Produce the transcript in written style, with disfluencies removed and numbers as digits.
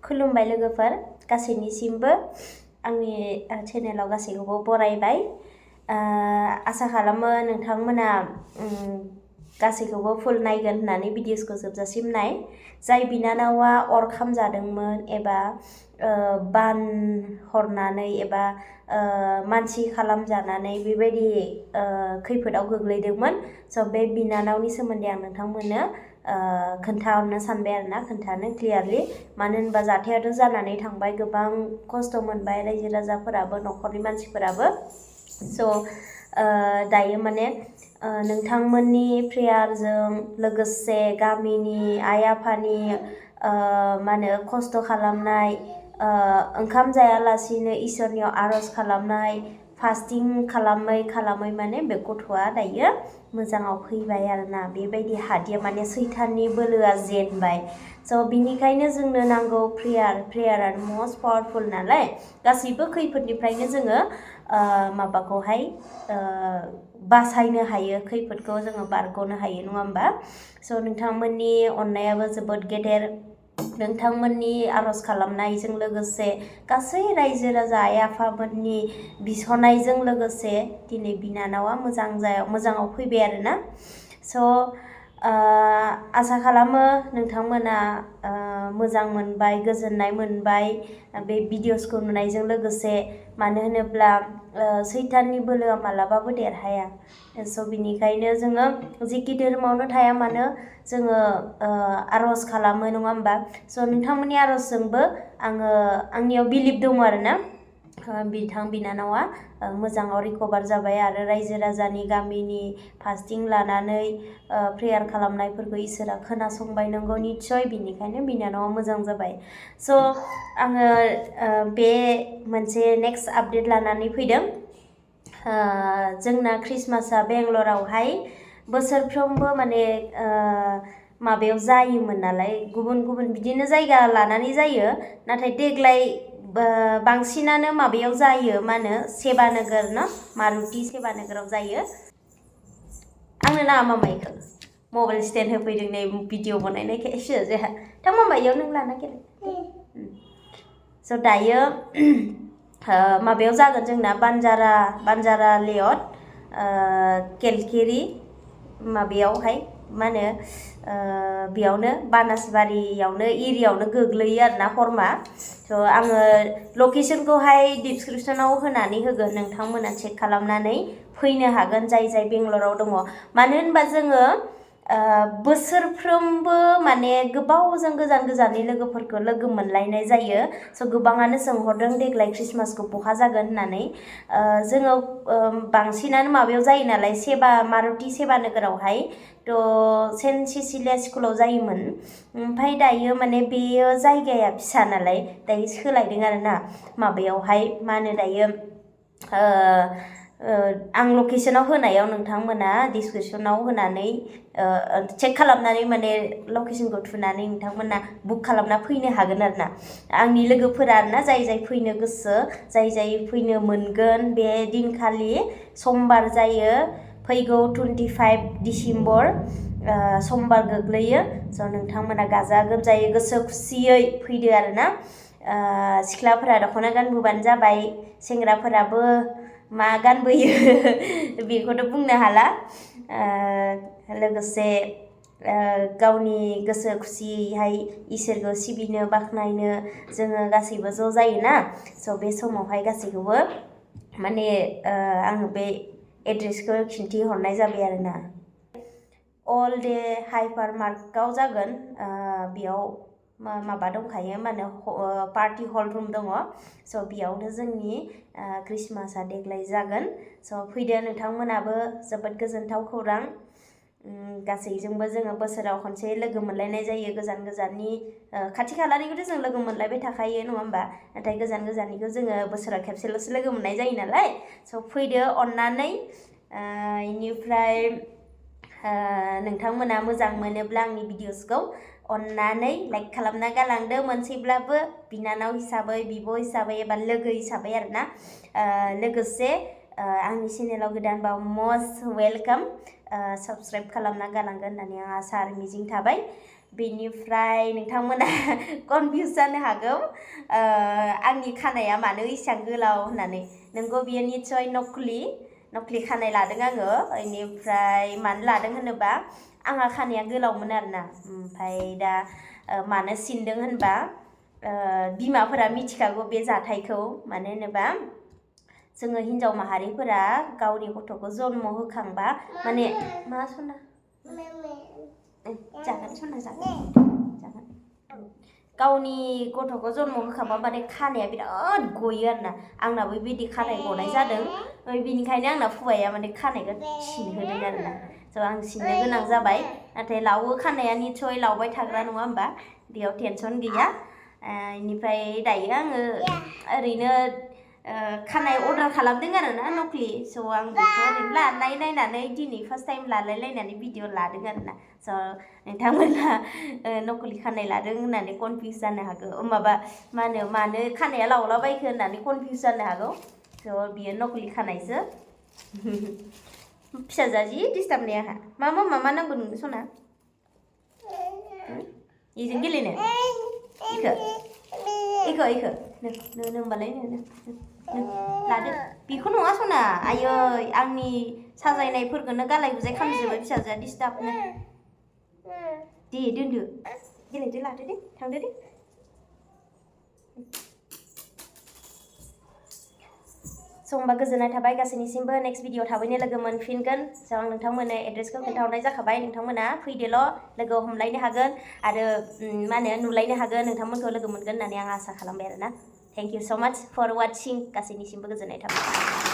खुलुमबाय लोगोफोर गासैनिसिमबो आंनि चेनेलाव गासैखौबो बरायबाय आसा खालामो नोंथांमोना गासैखौबो फुल नायगोन होननानै भिडिअसखौ जोबजासिम नाय जाय बिनानावा अर खामजादोंमोन एबा बान हरनानै एबा मानसि खालामजानानै बेबायदि खैफोदाव गोग्लैदोंमोन स' बे बिनानावनि सोमोन्दै आं नोंथांमोननो खोन्थाहरनो सानबाय आरोना खोन्थानो क्लियारलि मानो होनबा जाथायाथ' जानानै थांबाय गोबां खस्थ' मोनबाय रायजो राजाफोराबो न'खरनि मानसिफोराबो स' दायो माने नोंथांमोननि प्रेयारजों लोगोसे गामिनि आइ आफानि मा होनो खस्थ' खालामनाय ओंखाम जायालासिनो इसोरनियाव आर'ज खालामनाय फास्टिं खालामै माने बे गथ'आ दायो मोजाङाव फैबाय आरोना बेबायदि हादिया माने सैताननि बोलोआ जेनबाय स' बिनिखायनो जोंनो नांगौ प्रेयारानो मस्ट पावारफुल नालाय गासैबो खैफोदनिफ्रायनो जोङो माबाखौहाय बासायनो हायो खैफोदखौ जोङो बारग'नो हायो नङा होमबा स' नोंथांमोननि अननायाबो जोबोद गेदेर नोंथांमोननि आर'ज खालामनायजों लोगोसे गासै रायजो राजा आइ आफामोननि बिसनायजों लोगोसे दिनै बिनानावा मोजाङाव फैबाय आरोना स' आसा खालामो नोंथांमोना मोजां मोनबाय गोजोननाय मोनबाय बे भिडिअसखौ नुनायजों लोगोसे मानो होनोब्ला सैताननि बोलोआ मालाबाबो देरहाया स' बिनिखायनो जोङो जिखि धोरोमावनो थाया मानो जोङो आर'ज खालामो नङा होमबा स' नोंथांमोननि आर'जजोंबो आंनियाव बिलिभ दङ आरोना बिनानावा मोजाङाव रिकभार जाबाय आरो रायजो राजानि गामिनि फास्टिं लानानै प्रेयार खालामनायफोरखौ इसोरा खोनासंबाय नंगौ निस्सय बिनिखायनो बिनानावा मोजां जाबाय स' आङो बे मोनसे नेक्स्ट आपडेट लानानै फैदों जोंना ख्रिस्टमासआ बेंगलरावहाय बोसोरफ्रोमबो माने माबायाव जायोमोन नालाय गुबुन बिदिनो जायगा लानानै जायो नाथाय देग्लाय बांसिनानो माबायाव जायो मा होनो सेबानोगोर न मारुति सेबानोगोराव जायो आंनो नाङा मामाइखौ मबाइल स्टेन्ड होफैदों नै भिडिअ बनायनायखायसो जोंहा थां मामाइयाव नों लाना गेले स' दायो माबायाव जागोन जोंना बान्जारा लेआउट केलकेरि माबायावहाय मा होनो बेयावनो बानासबारियावनो एरियायावनो गोग्लैयो आरोना हरमा थ' आङो लकेसनखौहाय डिसक्रिपसनाव होनानै होगोन नोंथांमोना चेक खालामनानै फैनो हागोन जाय बेंगलराव दङ मानो होनबा जोङो बोसोरफ्रोमबो माने गोबावजों गोजाननि लोगोफोरखौ लोगो मोनलायनाय जायो स' गोबाङानो सोंहरदों देग्लाय ख्रिस्टमासखौ बहा जागोन होननानै जोङो बांसिनानो माबायाव जायो नालाय मारुति सेबानोगोरावहाय थ' सेन्ट सिसिलिया स्कुलाव जायोमोन ओमफ्राय दायो माने बेयो जायगाया फिसा नालाय दायो सोलायदों आरोना माबायावहाय मा होनो दायो आं लकेसनाव होनायाव नोंथांमोना डिसक्रिपसनाव होनानै चेक खालामनानै माने लकेसनखौ थुनानै नोंथांमोना बुक खालामना फैनो हागोन आरोना आंनि लोगोफोरा आरोना जाय फैनो गोसो जाय फैनो मोनगोन बे दिनखालि समबार जायो फैगौ 25 डिसेम्बर समबार गोग्लैयो स' नोंथांमोना गाजा गोमजायै गोसो खुसियै फैदो आरोना सिख्लाफोरा दख'ना गानबोबानो जाबाय सेंग्राफोराबो मा गानबोयो बेखौथ' बुंनो हाला लोगोसे गावनि गोसो खुसियैहाय इसोरखौ सिबिनो बाख्नायनो जोङो गासैबो ज' जायोना स' बे समावहाय गासैखौबो माने आङो बे एड्रेसखौ खिन्थिहरनाय जाबाय आरोना अल डे हाइपार मार्कआव जागोन बेयाव माबा दंखायो मा होनो पार्टि हल रुम दङ स' बेयावनो जोंनि ख्रिस्टमासआ देग्लाय जागोन स' फैदो नोंथांमोनाबो जोबोद गोजोनथाव खौरां गासैजोंबो जोङो बोसोराव खनसे लोगो मोनलायनाय जायो गोजाननि खाथि खालानिखौथ' जों लोगो मोनलायबाय थाखायो नङा होमबा नाथाय गोजाननिखौ जोङो बोसोराव खेबसेल'सो लोगो मोननाय जायो नालाय स' फैदो अननानै इनिफ्राय नोंथांमोना मोजां मोनोब्ला आंनि भिडिअसखौ अननानै लाइक खालामना गालांदो मोनसेब्लाबो बिनानाव हिसाबै बिब' हिसाबै एबा लोगो हिसाबै आरोना लोगोसे आंनि चेनेलाव गोदानबा मस्ट वेलकाम साबस्क्राइब खालामना गालांगोन होननानै आं आसा आरो मिजिं थाबाय बेनिफ्राय नोंथांमोना कनफिउज जानो हागौ आंनि खानाया मानो इसेबां गोलाव होननानै नंगौ बियो निस्सय नकलि खानाय लादों आङो बेनिफ्राय मानो लादों होनोबा आंहा खानाया गोलावमोन आरोना ओमफ्राय दा मानो सिनदों होनबा बिमाफोरा मिथिखागौ बे जाथायखौ मानो होनोबा जोङो हिन्जाव माहारिफोरा गावनि गथ'खौ जन्म होखांबा माने मा सना जागोन सना जागोन गावनि गथ'खौ जन्म होखांबा माने खानाया बिराद गयो आरोना आंनाबो बिदि खानाय गनाय जादों बिनिखायनो आंना फुवाया माने खानायखौ सिनहोदों आरोना स' आं सिननो गोनां जाबाय नाथाय लावो खानाया निस्सय लावबाय थाग्रा नङा होमबा बेयाव टेनसन गैया बेनिफ्राय दायो आङो ओरैनो खानाय अर्डार खालामदों आरोना नकलि स' आं बेखौ ओरैनो लानाय नायनानै दिनै फार्स्ट टाइम लालायलायनानै भिडिअ लादों आरोना स' नोंथांमोना नकलि खानाय लादों होननानै कनफिउज जानो हागौ माबा मा होनो मानो खानाया लावलाबायखो होननानै कनफिउज जानो हागौ स' बियो नकलि खानायसो फिसाजोआ जि डिस्टार्ब ने आंहा मा नांगौ नोंनो सना इजों गेलेनो इखो नो होमबालाय नो लादो बेखौ नङा सना आयै आंनि साजायनायफोरखौनो गालाय गुजाय खालामजोबो फिसाजोआ डिस्टार्बनो दे दोनदो गेलेदो लादो दे थांदो दे स' होमबा गोजोननाय थाबाय गासैनिसिमबो नेक्स्ट भिडिअ थाबैनो लोगो मोनफिनगोन स' आं नोंथांमोननो एड्रेसखौ खोन्थाहरनाय जाखाबाय नोंथांमोना फैदोल' लोगो हमलायनो हागोन आरो मा होनो नुलायनो हागोन नोंथांमोनखौ लोगो मोनगोन होननानै आं आसा खालामबाय आरोना थेंक इउ स' माच फर वाचिं गासैनिसिमबो गोजोननाय थाबाय